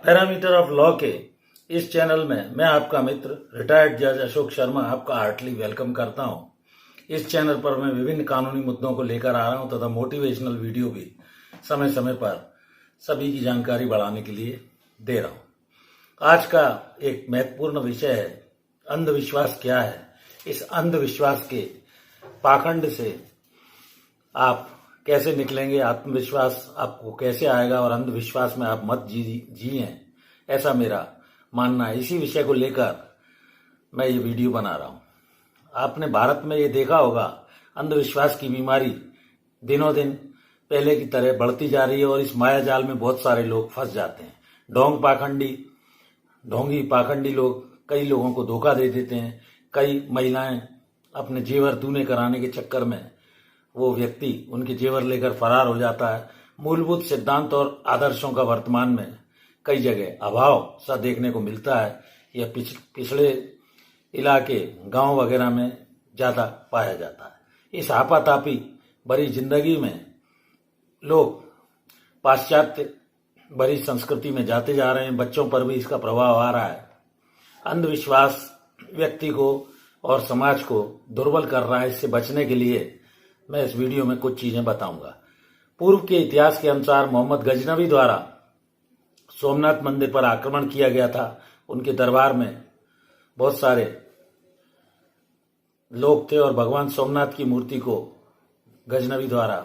Parameter of law के इस channel में मैं आपका मित्र रिटायर्ड जज अशोक शर्मा आपका हार्टली वेलकम करता हूं। इस चैनल पर मैं विभिन्न कानूनी मुद्दों को लेकर आ रहा हूं तथा मोटिवेशनल वीडियो भी समय समय पर सभी की जानकारी बढ़ाने के लिए दे रहा हूं। आज का एक महत्वपूर्ण विषय है अंधविश्वास क्या है। इस अंधविश्वास के पाखंड से आप कैसे निकलेंगे, आत्मविश्वास आपको कैसे आएगा और अंधविश्वास में आप मत जिए, ऐसा मेरा मानना है। इसी विषय को लेकर मैं ये वीडियो बना रहा हूँ। आपने भारत में ये देखा होगा, अंधविश्वास की बीमारी दिनों दिन पहले की तरह बढ़ती जा रही है और इस माया जाल में बहुत सारे लोग फंस जाते हैं। ढोंगी पाखंडी लोग कई लोगों को धोखा दे देते हैं। कई महिलाएं अपने जेवर दूने कराने के चक्कर में वो व्यक्ति उनके जेवर लेकर फरार हो जाता है। मूलभूत सिद्धांत और आदर्शों का वर्तमान में कई जगह अभाव सा देखने को मिलता है। यह पिछड़े इलाके गांव वगैरह में ज्यादा पाया जाता है। इस आपातापी भरी जिंदगी में लोग पाश्चात्य भरी संस्कृति में जाते जा रहे हैं। बच्चों पर भी इसका प्रभाव आ रहा है। अंधविश्वास व्यक्ति को और समाज को दुर्बल कर रहा है। इससे बचने के लिए मैं इस वीडियो में कुछ चीजें बताऊंगा। पूर्व के इतिहास के अनुसार मोहम्मद गजनवी द्वारा सोमनाथ मंदिर पर आक्रमण किया गया था। उनके दरबार में बहुत सारे लोग थे और भगवान सोमनाथ की मूर्ति को गजनवी द्वारा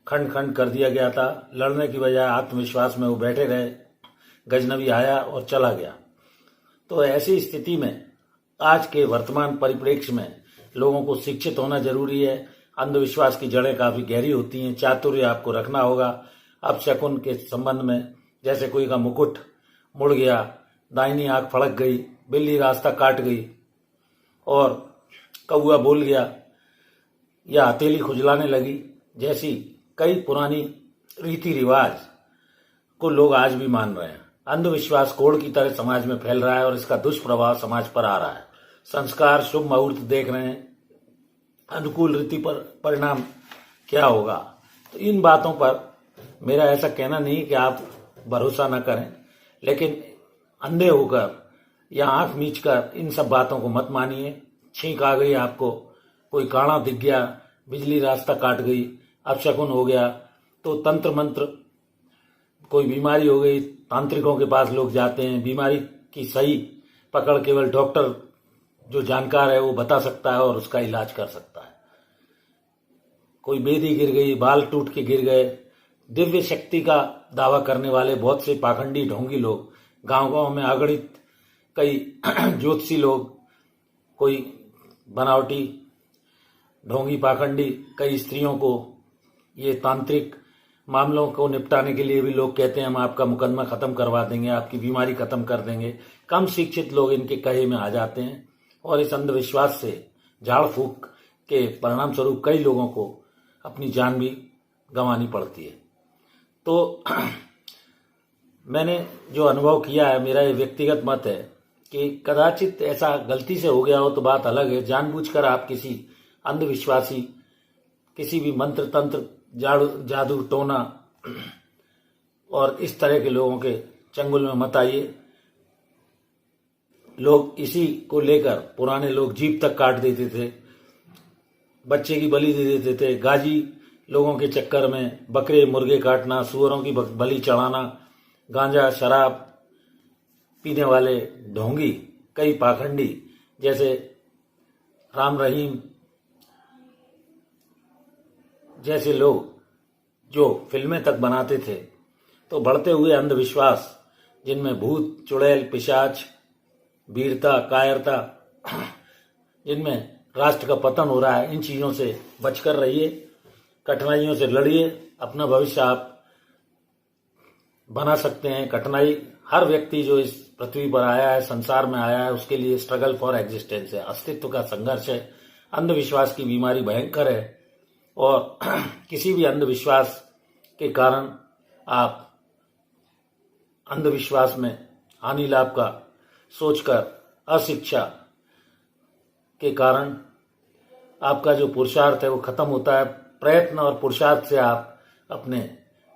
खंड खंड कर दिया गया था। लड़ने की बजाय आत्मविश्वास में वो बैठे रहे। गजनवी आया और चला गया। तो ऐसी स्थिति में आज के वर्तमान परिप्रेक्ष्य में लोगों को शिक्षित होना जरूरी है। अंधविश्वास की जड़ें काफी गहरी होती हैं। चातुर्य आपको रखना होगा। अपशकुन के संबंध में, जैसे कोई का मुकुट मुड़ गया, दाहिनी आंख फड़क गई, बिल्ली रास्ता काट गई और कौआ बोल गया या हथेली खुजलाने लगी, जैसी कई पुरानी रीति रिवाज को लोग आज भी मान रहे हैं। अंधविश्वास कोढ़ की तरह समाज में फैल रहा है और इसका दुष्प्रभाव समाज पर आ रहा है। संस्कार शुभ मुहूर्त देख रहे हैं, अनुकूल रीति पर परिणाम क्या होगा। तो इन बातों पर मेरा ऐसा कहना नहीं कि आप भरोसा न करें, लेकिन अंधे होकर या आंख मीचकर इन सब बातों को मत मानिए। छींक आ गई आपको, कोई काड़ा दिख गया, बिजली रास्ता काट गई, अपशकुन हो गया, तो तंत्र मंत्र, कोई बीमारी हो गई, तांत्रिकों के पास लोग जाते हैं। बीमारी की सही पकड़ केवल डॉक्टर जो जानकार है वो बता सकता है और उसका इलाज कर सकता है। कोई बेदी गिर गई, बाल टूट के गिर गए, दिव्य शक्ति का दावा करने वाले बहुत से पाखंडी ढोंगी लोग गांव गांव में अगणित, कई ज्योतिषी लोग, कोई बनावटी ढोंगी पाखंडी, कई स्त्रियों को ये तांत्रिक मामलों को निपटाने के लिए भी लोग कहते हैं हम आपका मुकदमा खत्म करवा देंगे, आपकी बीमारी खत्म कर देंगे। कम शिक्षित लोग इनके कहे में आ जाते हैं और इस अंधविश्वास से झाड़ फूक के परिणाम स्वरूप कई लोगों को अपनी जान भी गंवानी पड़ती है। तो मैंने जो अनुभव किया है, मेरा ये व्यक्तिगत मत है कि कदाचित ऐसा गलती से हो गया हो तो बात अलग है। जानबूझकर आप किसी अंधविश्वासी, किसी भी मंत्र तंत्र, जादू टोना और इस तरह के लोगों के चंगुल में मत आइए। लोग इसी को लेकर, पुराने लोग जीभ तक काट देते थे, बच्चे की बलि दे देते थे। गाजी लोगों के चक्कर में बकरे मुर्गे काटना, सुअरों की बलि चढ़ाना, गांजा शराब पीने वाले ढोंगी, कई पाखंडी जैसे राम रहीम जैसे लोग जो फिल्में तक बनाते थे। तो बढ़ते हुए अंधविश्वास, जिनमें भूत चुड़ैल पिशाच, वीरता कायरता, जिनमें राष्ट्र का पतन हो रहा है, इन चीजों से बचकर रहिए, कठिनाइयों से लड़िए। अपना भविष्य आप बना सकते हैं। कठिनाई हर व्यक्ति जो इस पृथ्वी पर आया है, संसार में आया है, उसके लिए स्ट्रगल फॉर एग्जिस्टेंस है, अस्तित्व का संघर्ष है। अंधविश्वास की बीमारी भयंकर है और किसी भी अंधविश्वास के कारण आप अंधविश्वास में हानि लाभ का सोचकर, अशिक्षा के कारण आपका जो पुरुषार्थ है वो खत्म होता है। प्रयत्न और पुरुषार्थ से आप अपने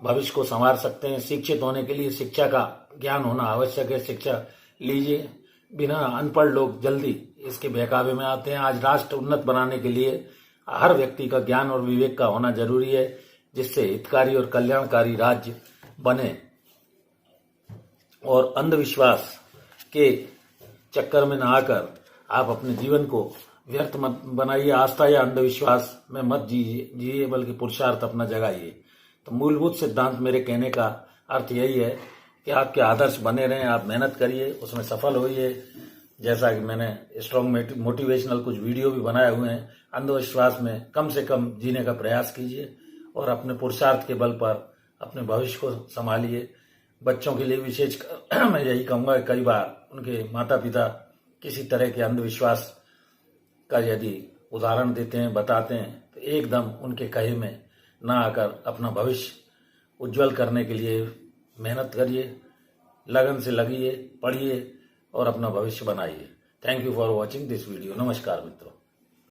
भविष्य को संवार सकते हैं। शिक्षित होने के लिए शिक्षा का ज्ञान होना आवश्यक है। शिक्षा लीजिए, बिना अनपढ़ लोग जल्दी इसके बहकावे में आते हैं। आज राष्ट्र उन्नत बनाने के लिए हर व्यक्ति का ज्ञान और विवेक का होना जरूरी है, जिससे हितकारी और कल्याणकारी राज्य बने। और अंधविश्वास के चक्कर में न आकर आप अपने जीवन को व्यर्थ मत बनाइए। आस्था या अंधविश्वास में मत जिए बल्कि पुरुषार्थ अपना जगाइए। तो मूलभूत सिद्धांत मेरे कहने का अर्थ यही है कि आपके आदर्श बने रहें, आप मेहनत करिए, उसमें सफल होइए। जैसा कि मैंने स्ट्रॉन्ग मोटिवेशनल कुछ वीडियो भी बनाए हुए हैं। अंधविश्वास में कम से कम जीने का प्रयास कीजिए और अपने पुरुषार्थ के बल पर अपने भविष्य को संभालिए। बच्चों के लिए विशेष मैं यही कहूँगा, कई बार उनके माता पिता किसी तरह के अंधविश्वास का यदि उदाहरण देते हैं, बताते हैं, तो एकदम उनके कहे में ना आकर अपना भविष्य उज्जवल करने के लिए मेहनत करिए, लगन से लगिए, पढ़िए और अपना भविष्य बनाइए। Thank you for watching this video. नमस्कार मित्रों।